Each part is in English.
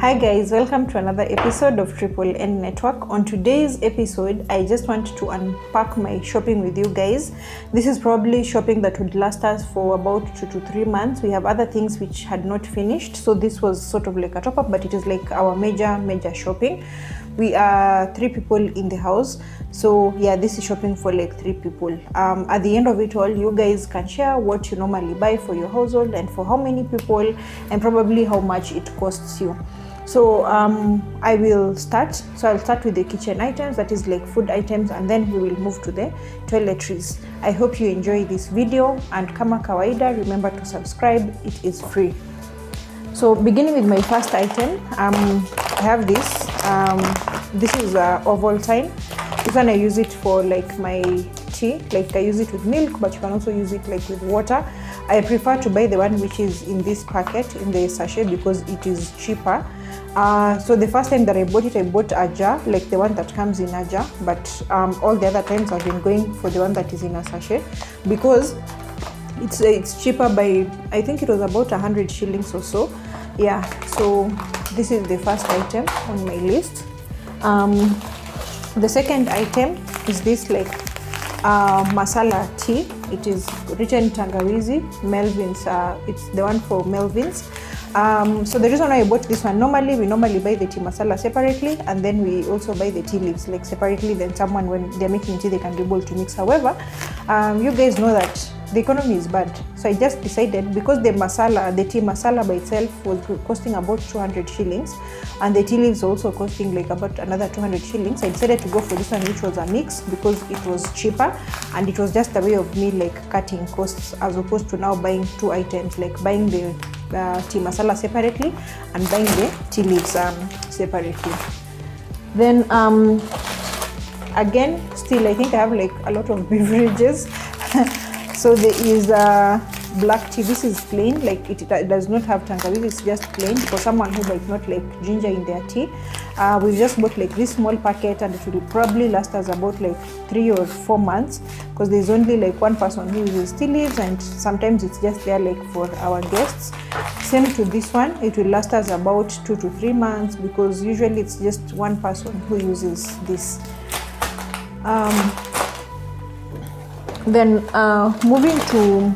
Hi guys, welcome to another episode of Triple N Network. On today's episode, I just want to unpack my shopping with you guys. This is probably shopping that would last us for about 2 to 3 months. We have other things which had not finished, so this was sort of like a top up, but it is like our major shopping. We are 3 people in the house, so yeah, this is shopping for like 3 people. At the end of it all, you guys can share what you normally buy for your household and for how many people, and probably how much it costs you. So I will start. So I'll start with the kitchen items, that is like food items, and then we will move to the toiletries. I hope you enjoy this video, and kama kawaida, remember to subscribe, it is free. So beginning with my first item, I have this. This is Ovaltine. This one I use it for like my tea, like I use it with milk, but you can also use it like with water. I prefer to buy the one which is in this packet, in the sachet, because it is cheaper. So the first time that I bought it, I bought a jar, like the one that comes in a jar, but all the other times I've been going for the one that is in a sachet, because it's cheaper by, I think it was about 100 shillings or so. Yeah, so this is the first item on my list. The second item is this like masala tea. It is written Tangawizi, Melvin's. It's the one for Melvin's. So the reason why I bought this one, we normally buy the tea masala separately, and then we also buy the tea leaves like separately. Then someone, when they're making tea, they can be able to mix. However, you guys know that the economy is bad, so I just decided, because the tea masala by itself was costing about 200 shillings, and the tea leaves also costing like about another 200 shillings. I decided to go for this one, which was a mix, because it was cheaper, and it was just a way of me like cutting costs, as opposed to now buying 2 items, like buying the tea masala separately and buying the tea leaves separately. Then again, still I think I have like a lot of beverages. So there is black tea. This is plain, like it does not have tangawizi, it's just plain, for someone who might not like ginger in their tea. We've just bought like this small packet, and it will probably last us about like 3 or 4 months, because there's only like one person who uses tea leaves, and sometimes it's just there like for our guests. Same to this one, it will last us about 2 to 3 months, because usually it's just one person who uses this. Then moving to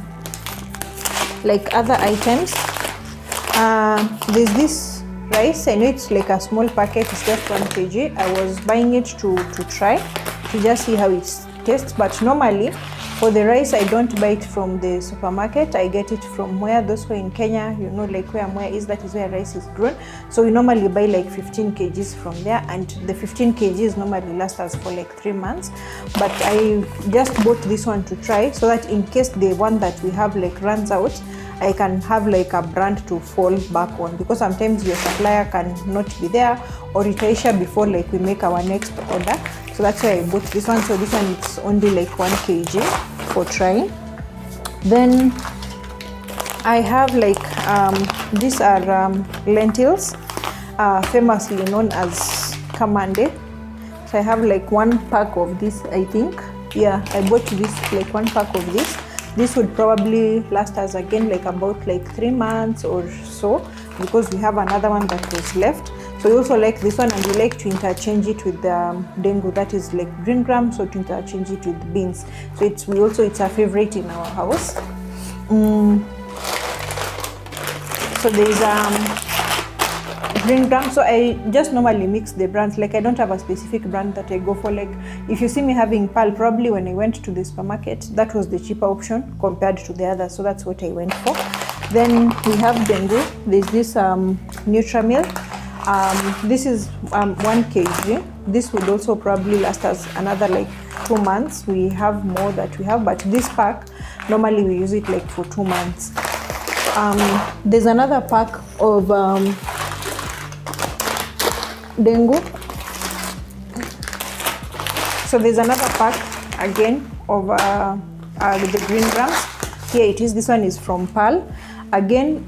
like other items, there's this rice. I know it's like a small packet, it's just 1 kg. I was buying it to try, to just see how it tastes, but normally for the rice I don't buy it from the supermarket. I get it from Mwea. Those who are in Kenya, you know, like where Mwea is, that is where rice is grown. So we normally buy like 15 kgs from there, and the 15 kgs normally last us for like 3 months. But I just bought this one to try, so that in case the one that we have like runs out, I can have like a brand to fall back on, because sometimes your supplier can not be there, or itaisha before like we make our next order. So that's why I bought this one. So this one, it's only like 1 kg for trying. Then I have like these are lentils, famously known as kamande. So I have like 1 pack of this, I think. Yeah, I bought this like 1 pack of this. This would probably last us again like about like 3 months or so, because we have another one that was left. So we also like this one, and we like to interchange it with the dengu, that is like green gram, so to interchange it with beans. So it's a favorite in our house. So there's green gram. So I just normally mix the brands, like I don't have a specific brand that I go for. Like if you see me having Pearl, probably when I went to the supermarket, that was the cheaper option compared to the others, so that's what I went for. Then we have dengu. There's this Nutramil. This is 1 kg. This would also probably last us another like 2 months. We have more that we have, but this pack normally we use it like for 2 months. There's another pack of dengu. So there's another pack again of the green grams. Here it is. This one is from Pearl. Again,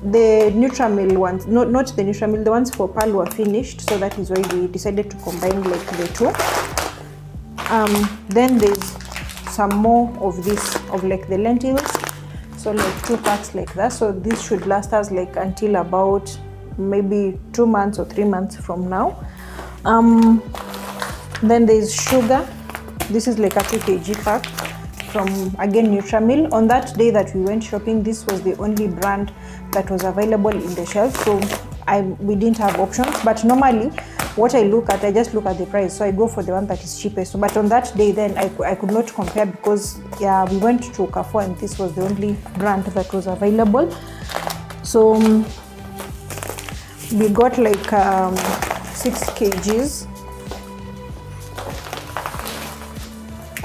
the Nutramil ones, not the Nutramil, the ones for Pearl were finished, so that is why we decided to combine like the 2. Then there's some more of this, of like the lentils. So like 2 packs like that. So this should last us like until about maybe 2 months or 3 months from now. Then there's sugar. This is like a 2 kg pack from, again, Nutramil. On that day that we went shopping, this was the only brand that was available in the shelf, so we didn't have options. But normally what I look at, I just look at the price, so I go for the one that is cheapest. But on that day then I could not compare, because we went to Carrefour and this was the only brand that was available. So we got like 6 kgs.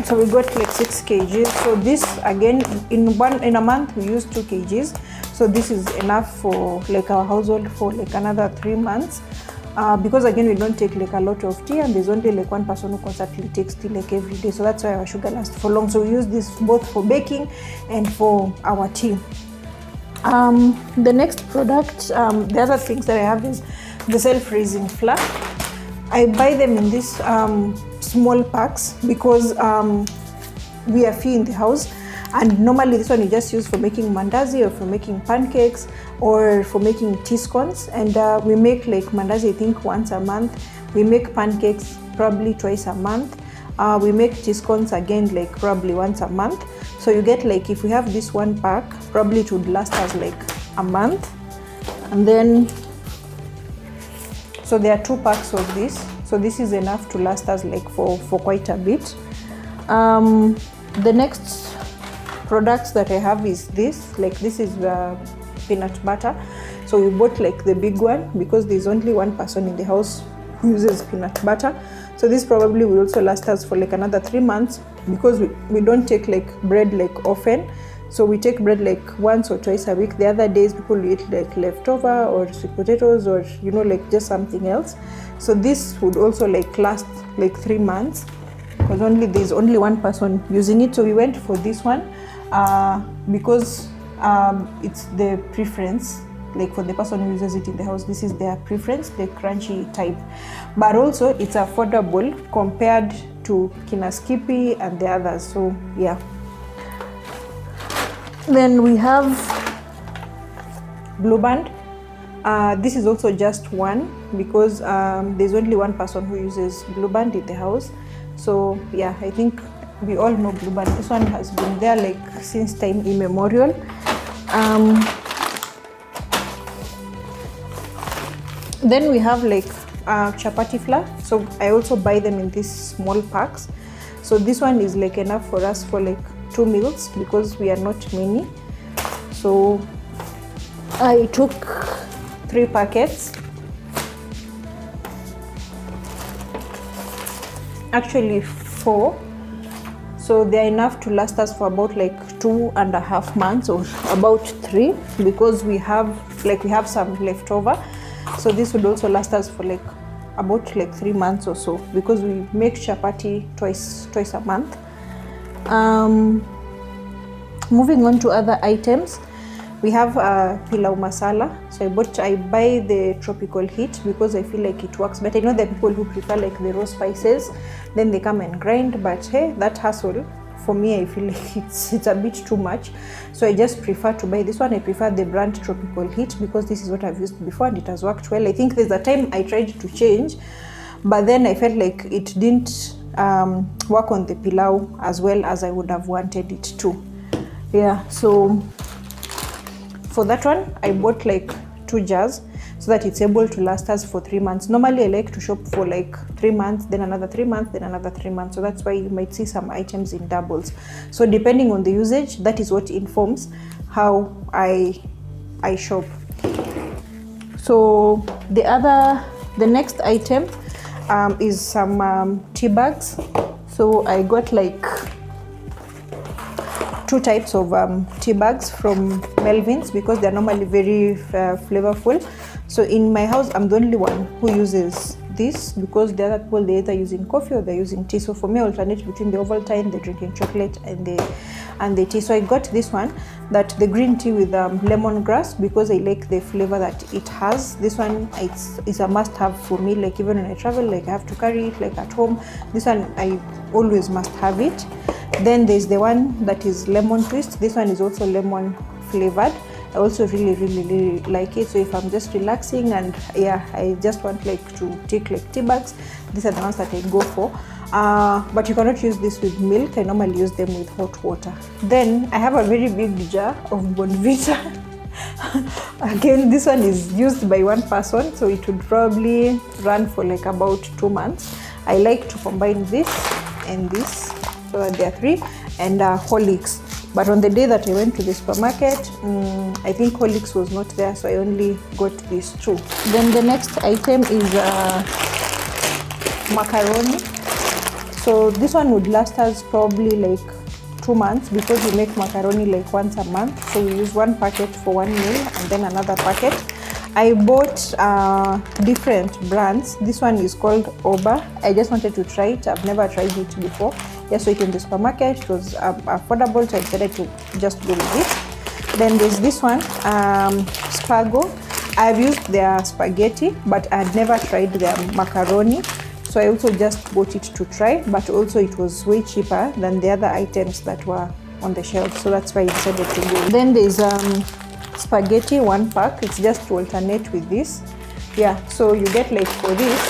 So we got like 6 kgs. So this, again, in a month we use 2 kgs. So this is enough for like our household for like another 3 months. Because again, we don't take like a lot of tea, and there's only like one person who constantly takes tea like every day. So that's why our sugar lasts for long. So we use this both for baking and for our tea. The next product, the other things that I have is the self-raising flour. I buy them in these small packs because we are few in the house, and normally this one you just use for making mandazi or for making pancakes or for making tea scones. And we make like mandazi, I think, once a month. We make pancakes probably twice a month. We make tea scones again like probably once a month. So you get like, if we have this one pack, probably it would last us like a month. And then, so there are 2 packs of this, so this is enough to last us like for quite a bit. The next products that I have is this, like this is peanut butter. So we bought like the big one because there's only one person in the house who uses peanut butter. So this probably will also last us for like another 3 months, because we don't take like bread like often. So we take bread like once or twice a week. The other days people eat like leftover or sweet potatoes or, you know, like just something else. So this would also like last like 3 months, because there's only one person using it. So we went for this one because it's the preference, like for the person who uses it in the house. This is their preference, the crunchy type, but also it's affordable compared to Kina Skippy and the others. So yeah. Then we have Blue Band. This is also just one, because there's only one person who uses Blue Band in the house. So yeah, I think we all know Blue Band. This one has been there like since time immemorial. Then we have like chapati flour. So I also buy them in these small packs. So this one is like enough for us for like 2 meals, because we are not many. So I took 3 packets. Actually 4. So they are enough to last us for about like 2.5 months or about 3, because we have some leftover. So this would also last us for like about like 3 months or so, because we make chapati twice a month. Moving on to other items, we have pilau masala. So I buy the tropical heat because I feel like it works better. I know there are people who prefer like the raw spices, then they come and grind, but hey, that hassle for me, I feel like it's a bit too much. So I just prefer to buy this one. I prefer the brand Tropical Heat because this is what I've used before and it has worked well. I think there's a time I tried to change, but then I felt like it didn't work on the pilau as well as I would have wanted it to. Yeah, so for that one I bought like 2 jars so that it's able to last us for 3 months. Normally I like to shop for like 3 months, then another 3 months, then another 3 months. So that's why you might see some items in doubles. So depending on the usage, that is what informs how I shop. So the next item is some tea bags. So I got like 2 types of tea bags from Melvin's because they're normally very flavorful. So in my house, I'm the only one who uses this because the other people, they're either using coffee or they're using tea. So for me, I alternate between the Ovaltine, the drinking chocolate, and the tea. So I got this one, that the green tea with lemongrass, because I like the flavor that it has. This one it's a must-have for me. Like even when I travel, like I have to carry it. Like at home, this one I always must have it. Then there's the one that is lemon twist. This one is also lemon flavored. I also really like it. So if I'm just relaxing and yeah, I just want like to take like tea bags, these are the ones that I go for. But you cannot use this with milk. I normally use them with hot water. Then I have a very big jar of Bonvita. Again, this one is used by one person, so it would probably run for like about 2 months. I like to combine this and this, so that there are 3, and Horlicks. But on the day that I went to the supermarket, I think Horlicks was not there, so I only got these 2. Then the next item is macaroni. So this one would last us probably like 2 months, because we make macaroni like once a month. So we use 1 packet for 1 meal and then another packet. I bought different brands. This one is called Oba. I just wanted to try it. I've never tried it before. Just saw it in the supermarket. It was affordable, so I decided to just go with it. Then there's this one, Spago. I've used their spaghetti, but I had never tried their macaroni. So I also just bought it to try, but also it was way cheaper than the other items that were on the shelf. So that's why I decided to go. Then there's spaghetti 1 pack. It's just to alternate with this. Yeah, so you get like for this,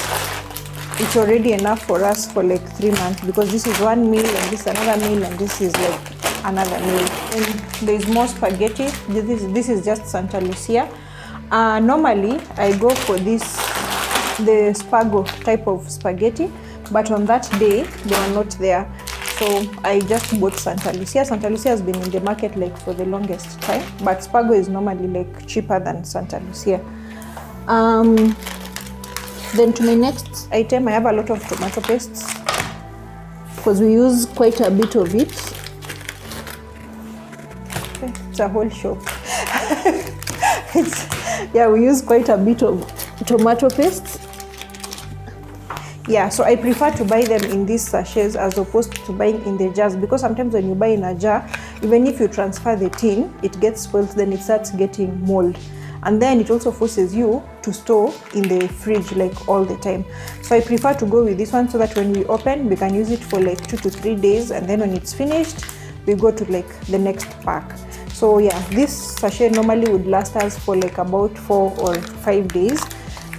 it's already enough for us for like 3 months, because this is 1 meal and this is another meal and this is like another meal. And there's more spaghetti. This is just Santa Lucia. Normally I go for this, the Spago type of spaghetti, but on that day they were not there, so I just bought Santa Lucia. Santa Lucia has been in the market like for the longest time, but Spago is normally like cheaper than Santa Lucia. Then to my next item, I have a lot of tomato pastes, because we use quite a bit of it. It's a whole shop. Yeah, we use quite a bit of tomato pastes. Yeah, so I prefer to buy them in these sachets as opposed to buying in the jars, because sometimes when you buy in a jar, even if you transfer the tin, it gets spoiled, then it starts getting mold. And then it also forces you to store in the fridge like all the time. So I prefer to go with this one, so that when we open, we can use it for like 2 to 3 days, and then when it's finished, we go to like the next pack. So yeah, this sachet normally would last us for like about 4 or 5 days.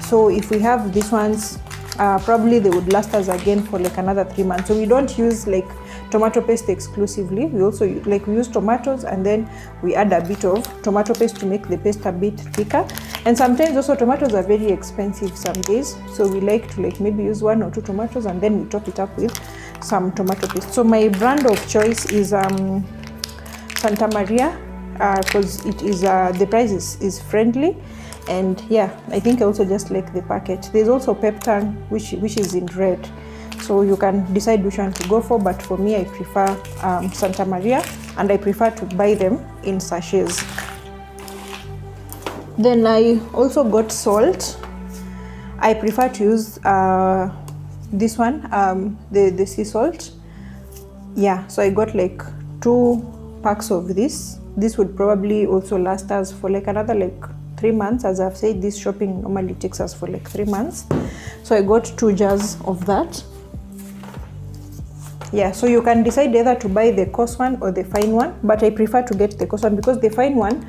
So if we have these ones, probably they would last us again for like another 3 months. So we don't use like tomato paste exclusively. We also we use tomatoes, and then we add a bit of tomato paste to make the paste a bit thicker. And sometimes also tomatoes are very expensive some days, so we like to like maybe use 1 or 2 tomatoes, and then we top it up with some tomato paste. So my brand of choice is Santa Maria, because it is the price is friendly. And yeah, I think I also just like the packet. There's also Peptan, which is in red, so you can decide which one to go for, but for me I prefer Santa Maria, and I prefer to buy them in sachets. Then I also got salt. I prefer to use this one, the sea salt. Yeah, so I got like 2 packs of this. This would probably also last us for like another like 3 months. As I've said, this shopping normally takes us for like 3 months. So I got 2 jars of that. Yeah, so you can decide either to buy the coarse one or the fine one, but I prefer to get the coarse one, because the fine one,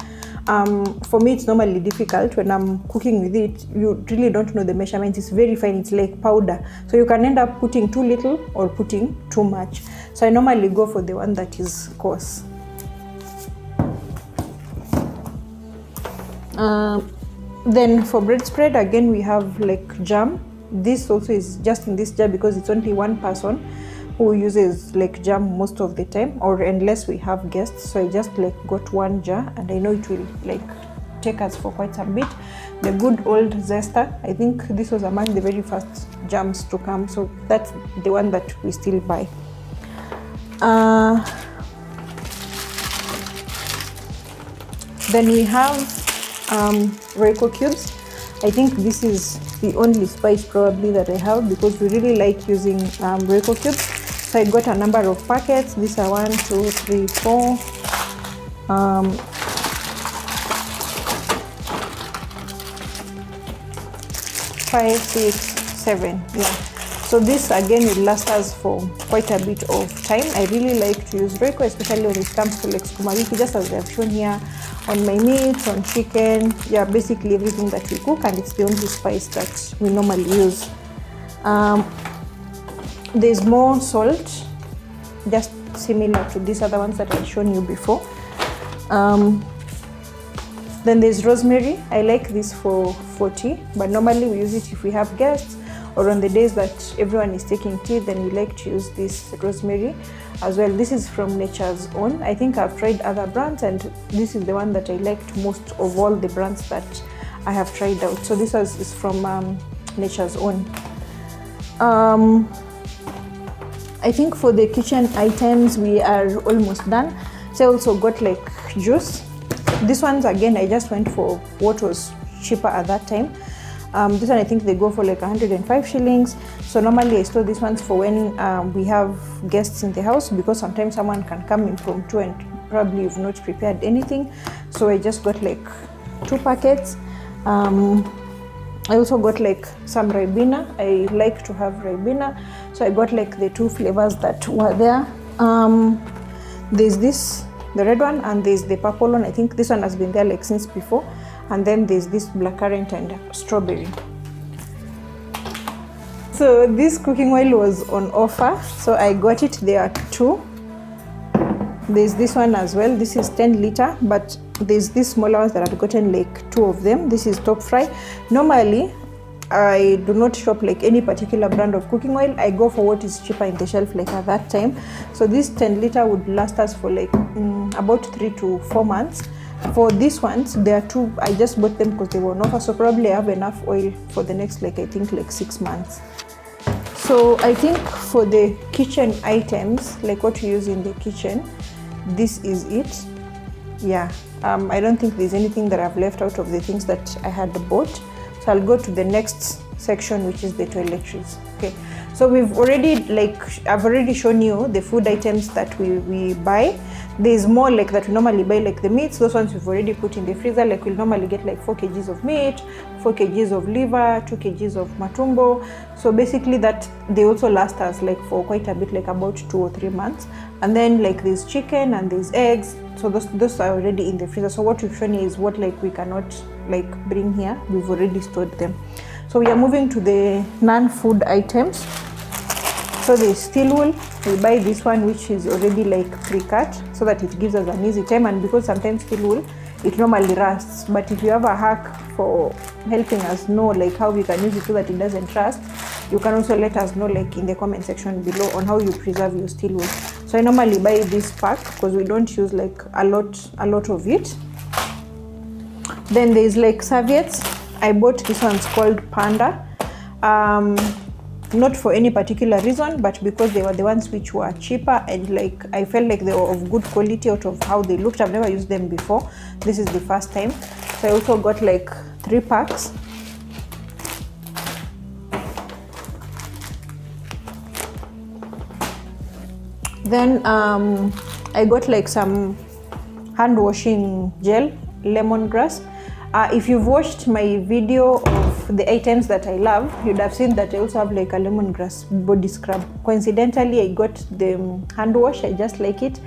for me it's normally difficult when I'm cooking with it. You really don't know the measurements. It's very fine, it's like powder, so you can end up putting too little or putting too much. So I normally go for the one that is coarse. Then for bread spread, again we have like jam. This also is just in this jar, because it's only one person who uses like jam most of the time, or unless we have guests. So I just like got 1 jar, and I know it will like take us for quite a bit. The good old Zesta, I think this was among the very first jams to come, so that's the one that we still buy. Then we have Royco cubes. I think this is the only spice probably that I have, because we really like using Royco cubes. So I got a number of packets. These are 1, 2, 3, 4, 5, 6, 7. Yeah. So this again will last us for quite a bit of time. I really like to use Royco, especially when it comes to like sukuma wiki, just as I've shown here, on my meats, on chicken, yeah, basically everything that we cook, and it's the only spice that we normally use. There's more salt, just similar to these other ones that I've shown you before. Then there's rosemary. I like this for tea, but normally we use it if we have guests or on the days that everyone is taking tea, then we like to use this rosemary as well. This is from Nature's Own. I think I've tried other brands, and this is the one that I liked most of all the brands that I have tried out. So this is from Nature's Own. I think for the kitchen items we are almost done. So I also got like juice. This one's again, I just went for what was cheaper at that time. This one I think they go for like 105 shillings. So normally I store these ones for when we have guests in the house, because sometimes someone can come impromptu and probably you've not prepared anything. So I just got like 2 packets. I also got like some Ribena. I like to have Ribena, so I got like the 2 flavors that were there. There's this, the red one, and there's the purple one. I think this one has been there like since before. And then there's this blackcurrant and strawberry. So this cooking oil was on offer, so I got it. There are 2. There's this one as well. This is 10 liter, but there's these smaller ones that I've gotten like 2 of them. This is Top Fry. Normally I do not shop like any particular brand of cooking oil. I go for what is cheaper in the shelf like at that time. So this 10 liter would last us for like about 3 to 4 months. For these ones, there are 2. I just bought them because they were on offer, so probably I have enough oil for the next like I think like 6 months. So I think for the kitchen items, like what we use in the kitchen, this is it. Yeah, I don't think there's anything that I've left out of the things that I had bought. So I'll go to the next section, which is the toiletries. Okay, so we've already I've already shown you the food items that we buy. There's more like that we normally buy, like the meats. Those ones we've already put in the freezer. Like we'll normally get like 4 kgs of meat, 4 kgs of liver, 2 kgs of matumbo. So basically that they also last us like for quite a bit, like about 2 or 3 months. And then like there's chicken and there's eggs. So those are already in the freezer. So what we've shown you is what like we cannot like bring here. We've already stored them. So we are moving to the non-food items. So the steel wool, we buy this one which is already like pre-cut, so that it gives us an easy time. And because sometimes steel wool, it normally rusts, but if you have a hack for helping us know like how we can use it so that it doesn't rust, you can also let us know like in the comment section below on how you preserve your steel wool. So I normally buy this pack because we don't use like a lot of it. Then there's like serviettes. I bought this one's called Panda. Not for any particular reason, but because they were the ones which were cheaper, and like I felt like they were of good quality out of how they looked. I've never used them before. This is the first time. So I also got like 3 packs. Then I got like some hand washing gel, lemongrass. If you've watched my video of the items that I love, you'd have seen that I also have like a lemongrass body scrub. Coincidentally, I got the hand wash. I just like it.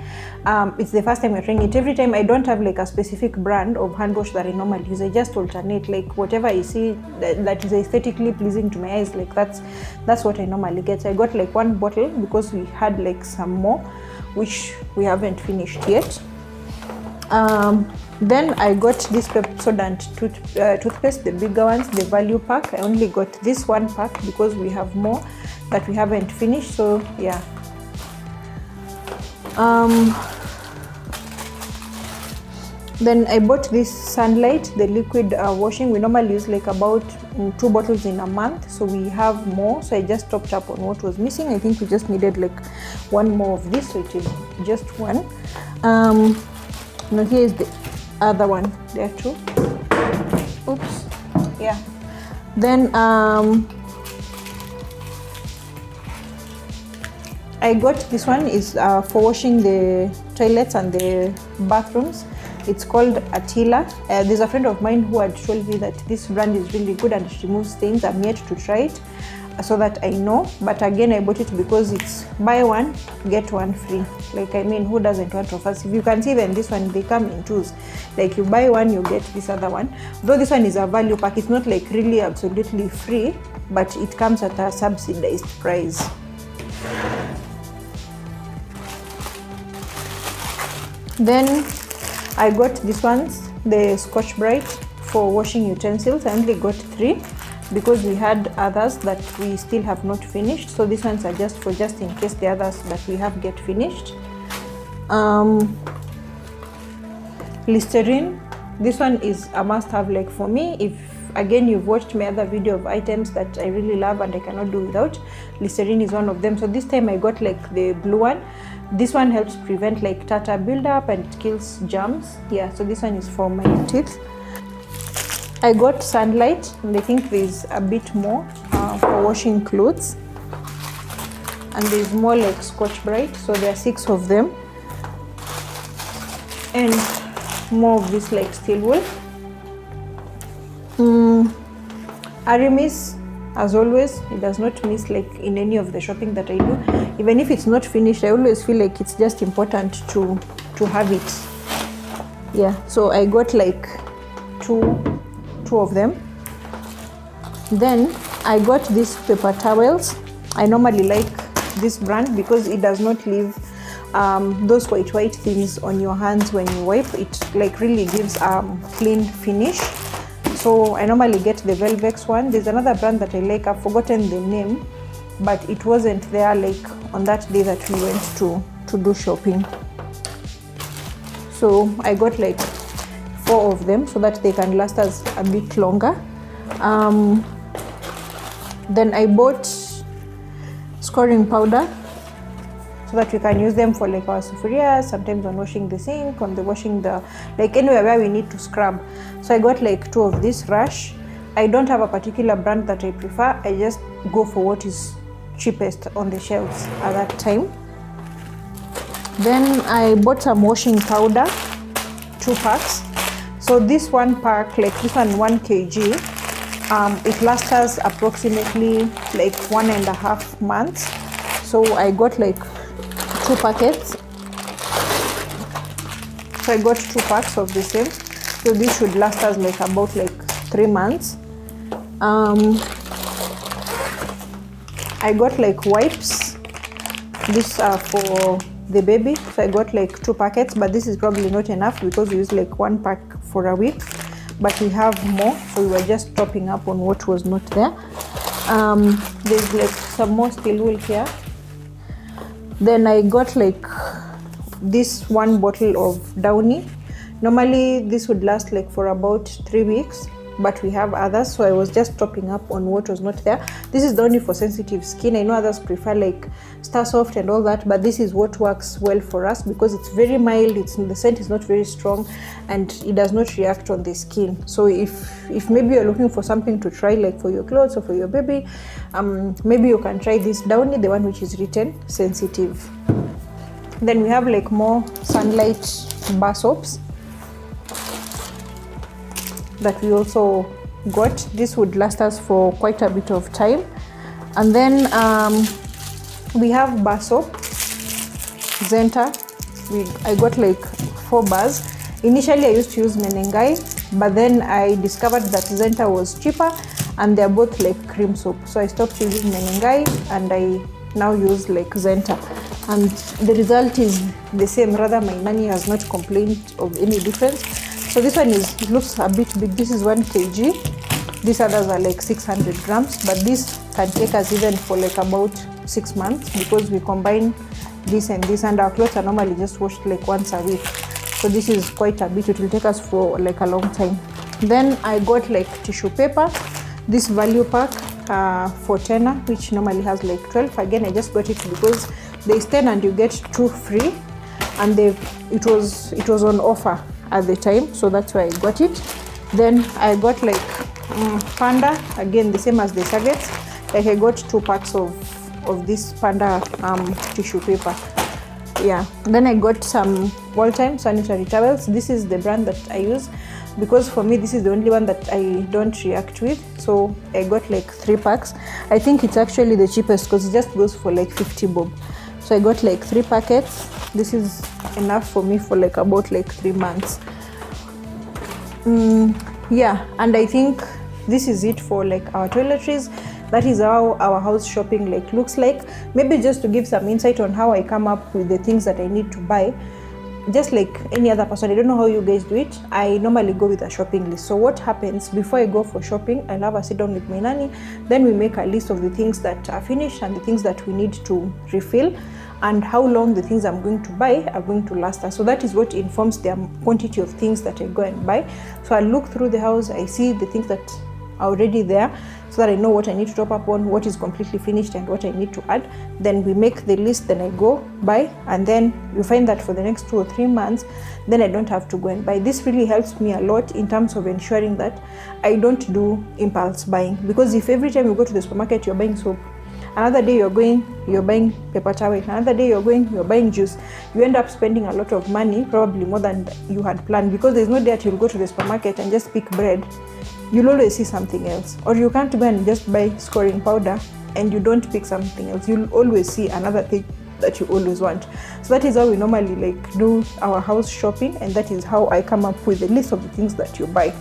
It's the first time I'm trying it. Every time I don't have like a specific brand of hand wash that I normally use. I just alternate like whatever I see that is aesthetically pleasing to my eyes. Like that's what I normally get. So I got like 1 bottle because we had like some more, which we haven't finished yet. Then I got this Pepsodent toothpaste, the bigger ones, the value pack. I only got this 1 pack because we have more that we haven't finished. So yeah. Then I bought this Sunlight, the liquid washing. We normally use like about 2 bottles in a month, so we have more. So I just topped up on what was missing. I think we just needed like 1 more of this, so it is just 1. Now here is the other one. There are 2. Oops. Yeah. Then I got this one is for washing the toilets and the bathrooms. It's called Attila. There's a friend of mine who had told me that this brand is really good and it removes stains. I'm yet to try it. so that I know. But again, I bought it because it's buy one get one free. Like, I mean, who doesn't want offers? If you can see, even this one, they come in twos. Like, you buy one, you get this other one. Though this one is a value pack, it's not like really absolutely free, but it comes at a subsidized price. Then I got these ones, the Scotch-Brite for washing utensils. I only got 3 because we had others that we still have not finished. So these ones are just in case the others that we have get finished. Listerine, this one is a must-have. Like, for me, if again you've watched my other video of items that I really love and I cannot do without, Listerine is one of them. So this time I got like the blue one. This one helps prevent like tartar buildup and it kills germs. Yeah, so this one is for my teeth. I got Sunlight, and I think there's a bit more for washing clothes, and there's more like Scotch-Brite, so there are 6 of them, and more of this like steel wool. Aramis, as always, it does not miss like in any of the shopping that I do. Even if it's not finished, I always feel like it's just important to have it. Yeah, so I got like two of them. Then I got these paper towels. I normally like this brand because it does not leave those white things on your hands when you wipe. It like really gives clean finish. So I normally get the Velvex one. There's another brand that I like, I've forgotten the name, but it wasn't there like on that day that we went to do shopping. So I got like 4 of them so that they can last us a bit longer. Then I bought scoring powder so that we can use them for like our sufuria, sometimes on washing the sink, on the washing the, like anywhere where we need to scrub. So I got like 2 of this Rush. I don't have a particular brand that I prefer. I just go for what is cheapest on the shelves at that time. Then I bought some washing powder, 2 packs. So this one pack, like this one 1 kg, it lasts us approximately like 1.5 months. So I got like 2 packets. So I got 2 packs of the same. So this should last us like about like 3 months. I got like wipes. These are for the baby. So I got like 2 packets, but this is probably not enough because we use like 1 pack for a week. But we have more, so we were just topping up on what was not there. There's like some more steel wool here. Then I got like this 1 bottle of Downy. Normally this would last like for about 3 weeks, but we have others, so I was just topping up on what was not there. This is Downy for sensitive skin. I know others prefer like Star Soft and all that, but this is what works well for us because it's very mild, the scent is not very strong, and it does not react on the skin. So if maybe you're looking for something to try like for your clothes or for your baby, maybe you can try this Downy, the one which is written sensitive. Then we have like more Sunlight bar soaps that we also got. This would last us for quite a bit of time. And then we have bar soap, Zenta. I got like 4 bars. Initially I used to use Menengai, but then I discovered that Zenta was cheaper and they're both like cream soap. So I stopped using Menengai and I now use like Zenta. And the result is the same, rather my nanny has not complained of any difference. So this one it looks a bit big. This is 1 kg. These others are like 600 grams, but this can take us even for like about 6 months because we combine this and this, and our clothes are normally just washed like once a week. So this is quite a bit. It will take us for like a long time. Then I got like tissue paper. This value pack for 10, which normally has like 12. Again, I just got it because there's 10 and you get 2 free, and it was on offer at the time, so that's why I got it. Then I got like Panda, again the same as the Saggets. Like I got 2 packs of this Panda tissue paper. Yeah. Then I got some all-time sanitary towels. This is the brand that I use. because for me this is the only one that I don't react with, so I got like 3 packs. I think it's actually the cheapest because it just goes for like 50 bob. So I got like 3 packets. This is enough for me for like about like 3 months. Yeah, and I think this is it for like our toiletries. That is how our house shopping like looks like. Maybe just to give some insight on how I come up with the things that I need to buy. Just like any other person, I don't know how you guys do it. I normally go with a shopping list. So what happens before I go for shopping, I'll have a sit down with my nanny, then we make a list of the things that are finished and the things that we need to refill, and how long the things I'm going to buy are going to last us. So that is what informs the quantity of things that I go and buy. So I look through the house, I see the things that are already there, so that I know what I need to top up on, what is completely finished and what I need to add. Then we make the list, then I go buy, and then you find that for the next 2 or 3 months, then I don't have to go and buy. This really helps me a lot in terms of ensuring that I don't do impulse buying, because if every time you go to the supermarket you're buying soap, another day you're buying paper towel, another day you're buying juice, you end up spending a lot of money, probably more than you had planned, because there's no day that you'll go to the supermarket and just pick bread. You'll always see something else, or you can't go and just buy scoring powder and you don't pick something else. You'll always see another thing that you always want. So that is how we normally like do our house shopping, and that is how I come up with a list of the things that you buy.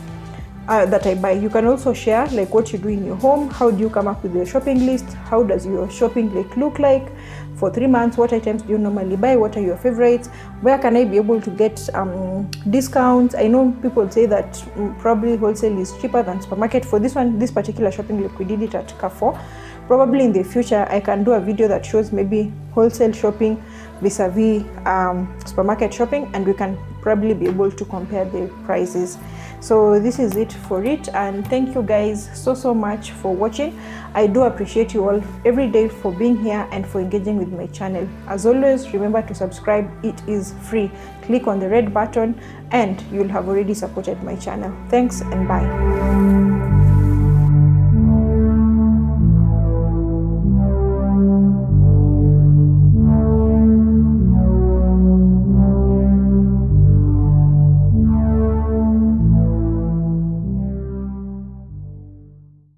That I buy. You can also share like what you do in your home. How do you come up with your shopping list? How does your shopping like look like for 3 months? What items do you normally buy? What are your favorites? Where can I be able to get discounts? I know people say that probably wholesale is cheaper than supermarket. For this particular shopping list, we did it at Carrefour. Probably in the future I can do a video that shows maybe wholesale shopping vis-a-vis supermarket shopping, and we can probably be able to compare the prices. So this is it for it, and thank you guys so much for watching. I do appreciate you all every day for being here and for engaging with my channel. As always, remember to subscribe. It is free. Click on the red button and you'll have already supported my channel. Thanks and bye.